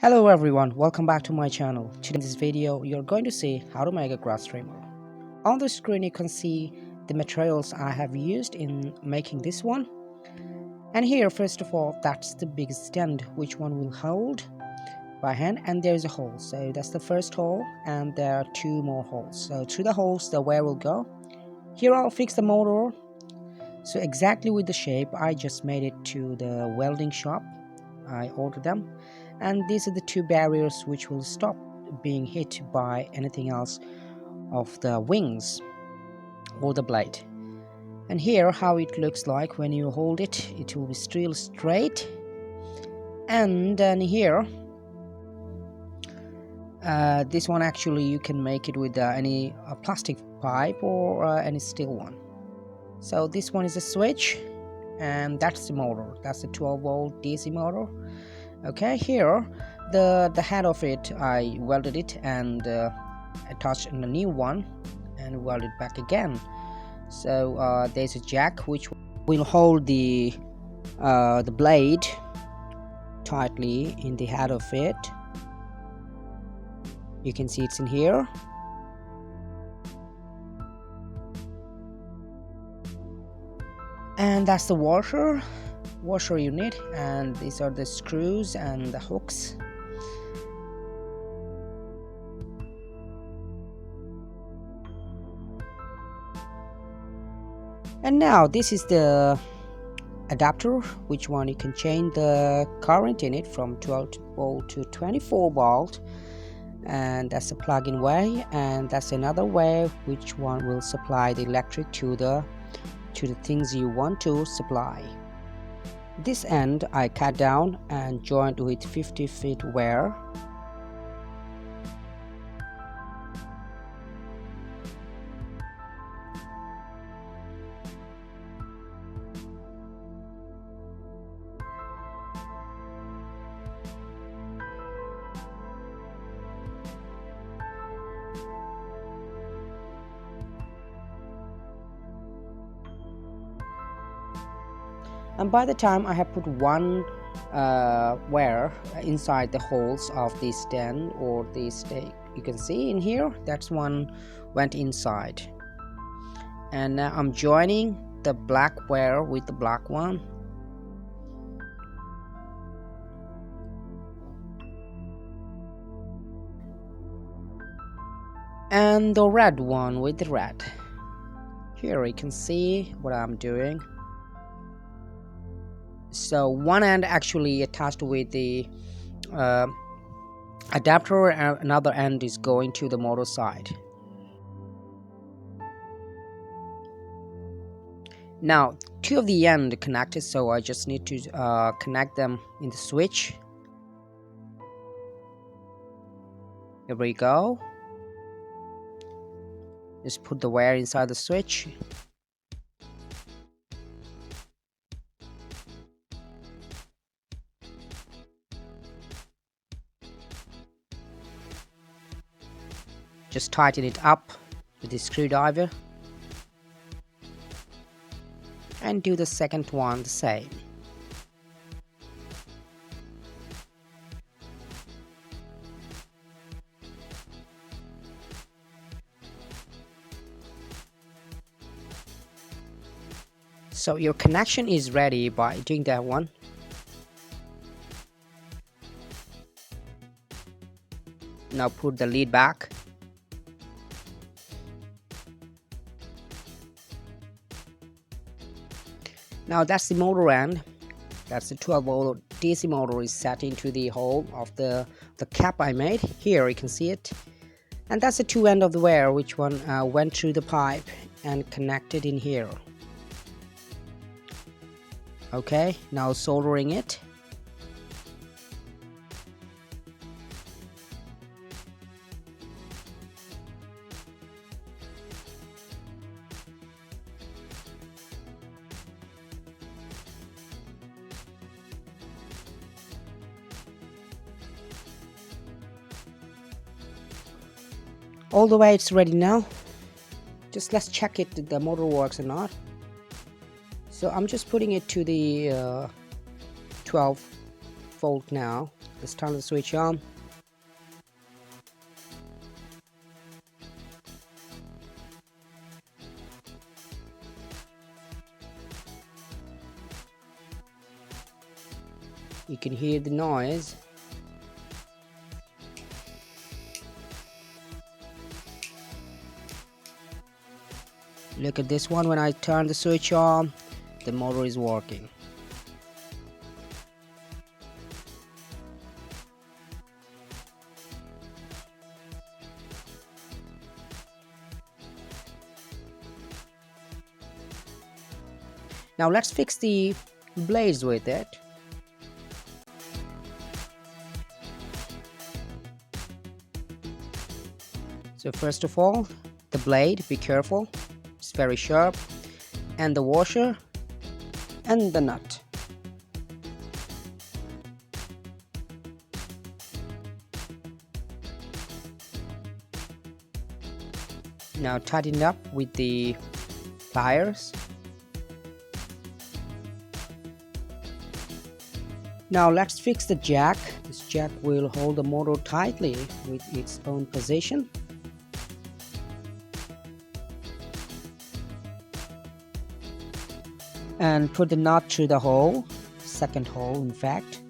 Hello everyone, welcome back to my channel. Today in this video you're going to see how to make a grass trimmer. On the screen you can see the materials I have used in making this one. And here first of all, that's the biggest stand which one will hold by hand, and there is a hole. So that's the first hole and there are two more holes. So through the holes the wire will go. Here I'll fix the motor. So exactly with the shape I just made it to the welding shop. I ordered them, and these are the two barriers which will stop being hit by anything else of the wings or the blade. And here how it looks like when you hold it, it will be still straight. And then here this one actually you can make it with any plastic pipe or any steel one. So this one is a switch, and that's the motor. That's a 12-volt DC motor. Okay, here the head of it I welded it and attached a new one and welded back again. So there's a jack which will hold the blade tightly in the head of it. You can see it's in here. And that's the washer unit, and these are the screws and the hooks. And now this is the adapter, which one you can change the current in it from 12 volt to 24 volt, and that's a plug-in way. And that's another way which one will supply the electric to the things you want to supply. This end I cut down and joined with 50 feet wire. And by the time I have put one wire inside the holes of the stand or the stake, you can see in here that's one went inside. And now I'm joining the black wire with the black one. And the red one with the red. Here you can see what I'm doing. So one end actually attached with the adapter, and another end is going to the motor side. Now two of the end connected, so I just need to connect them in the switch. Here we go. Just put the wire inside the switch. Just tighten it up with the screwdriver and do the second one the same. So your connection is ready by doing that one. Now put the lead back. Now that's the motor end. That's the 12-volt DC motor is set into the hole of the cap I made. Here you can see it. And that's the two end of the wire which one went through the pipe and connected in here. Okay, now soldering it. All the way it's ready now. Just let's check it if the motor works or not. So I'm just putting it to the 12 volt now. Let's turn the switch on. You can hear the noise. Look at this one. When I turn the switch on, the motor is working. Now let's fix the blades with it. So first of all, the blade, be careful, it's very sharp, and the washer and the nut. Now tighten up with the pliers. Now let's fix the jack. This jack will hold the motor tightly with its own position. And put the nut through the hole, second hole in fact.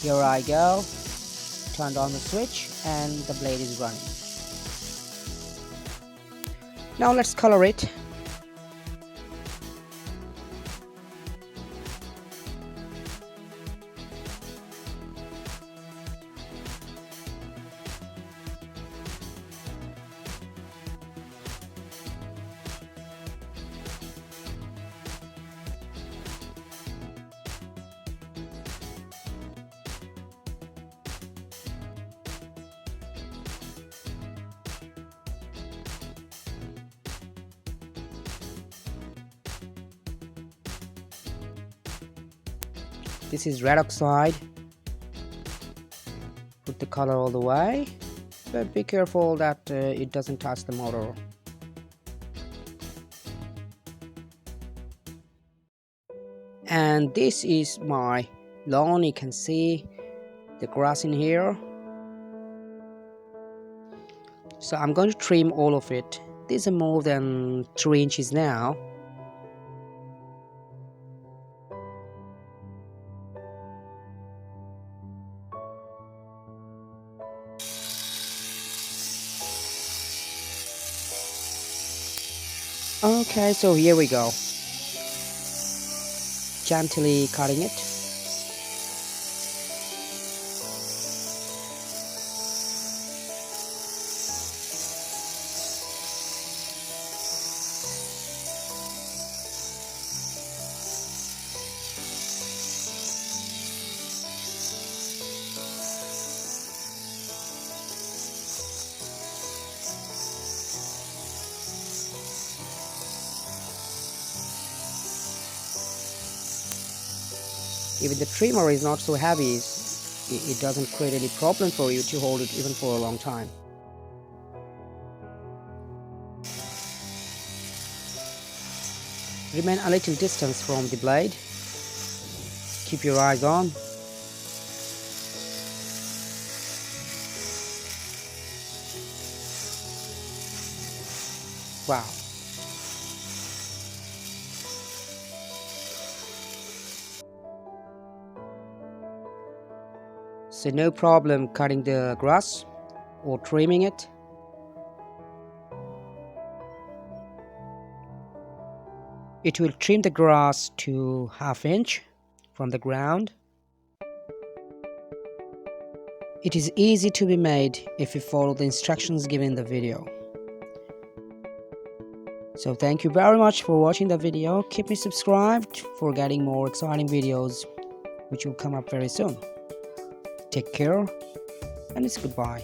Here I go, turned on the switch and the blade is running. Now let's color it. This is red oxide. Put the color all the way, but be careful that it doesn't touch the motor. And this is my lawn. You can see the grass in here. So I'm going to trim all of it. These are more than 3 inches now. Okay, so here we go. Gently cutting it. Even the trimmer is not so heavy, it doesn't create any problem for you to hold it even for a long time. Remain a little distance from the blade. Keep your eyes on. Wow. So no problem cutting the grass or trimming it. It will trim the grass to 1/2 inch from the ground. It is easy to be made if you follow the instructions given in the video. So thank you very much for watching the video. Keep me subscribed for getting more exciting videos which will come up very soon. Take care and it's goodbye.